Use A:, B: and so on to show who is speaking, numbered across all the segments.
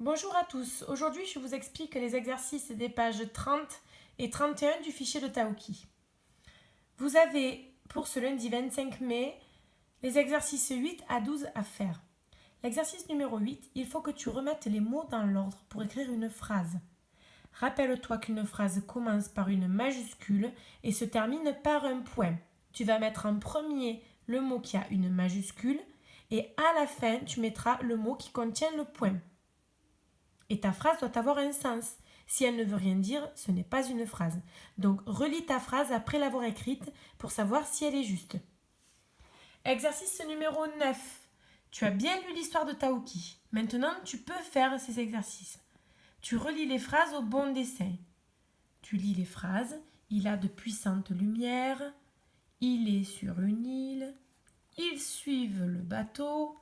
A: Bonjour à tous, aujourd'hui je vous explique les exercices des pages 30 et 31 du fichier de Taoki. Vous avez pour ce lundi 25 mai les exercices 8 à 12 à faire. L'exercice numéro 8, il faut que tu remettes les mots dans l'ordre pour écrire une phrase. Rappelle-toi qu'une phrase commence par une majuscule et se termine par un point. Tu vas mettre en premier le mot qui a une majuscule et à la fin tu mettras le mot qui contient le point. Et ta phrase doit avoir un sens. Si elle ne veut rien dire, ce n'est pas une phrase. Donc relis ta phrase après l'avoir écrite pour savoir si elle est juste. Exercice numéro 9. Tu as bien lu l'histoire de Taoki. Maintenant, tu peux faire ces exercices. Tu relis les phrases au bon dessin. Tu lis les phrases. Il a de puissantes lumières. Il est sur une île. Ils suivent le bateau.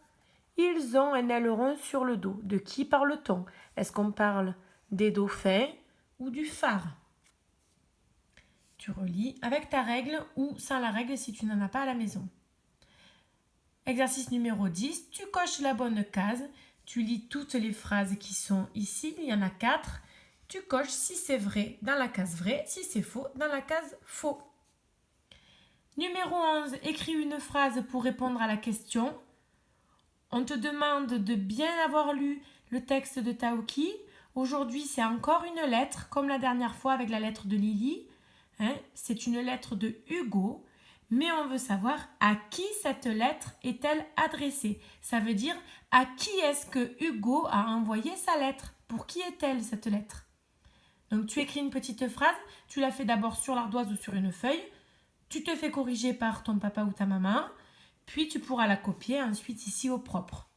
A: Ils ont un aileron sur le dos. De qui parle-t-on? Est-ce qu'on parle des dauphins ou du phare? Tu relis avec ta règle ou sans la règle si tu n'en as pas à la maison. Exercice numéro 10, tu coches la bonne case. Tu lis toutes les phrases qui sont ici. Il y en a 4. Tu coches si c'est vrai dans la case vrai, si c'est faux dans la case faux. Numéro 11, écris une phrase pour répondre à la question. On te demande de bien avoir lu le texte de Taoki. Aujourd'hui, c'est encore une lettre, comme la dernière fois avec la lettre de Lily. C'est une lettre de Hugo, mais on veut savoir à qui cette lettre est-elle adressée. Ça veut dire à qui est-ce que Hugo a envoyé sa lettre? Pour qui est-elle cette lettre? Donc tu écris une petite phrase, tu la fais d'abord sur l'ardoise ou sur une feuille, tu te fais corriger par ton papa ou ta maman, puis tu pourras la copier ensuite ici au propre.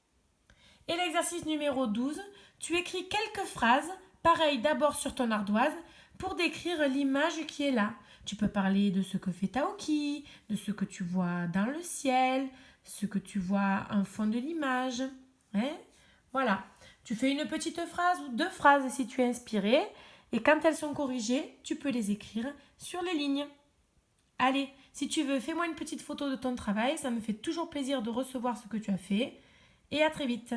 A: Et l'exercice numéro 12, tu écris quelques phrases, pareil d'abord sur ton ardoise, pour décrire l'image qui est là. Tu peux parler de ce que fait Taoki, de ce que tu vois dans le ciel, ce que tu vois en fond de l'image. Voilà, tu fais une petite phrase ou 2 phrases si tu es inspiré, et quand elles sont corrigées, tu peux les écrire sur les lignes. Allez, si tu veux, fais-moi une petite photo de ton travail, ça me fait toujours plaisir de recevoir ce que tu as fait. Et à très vite.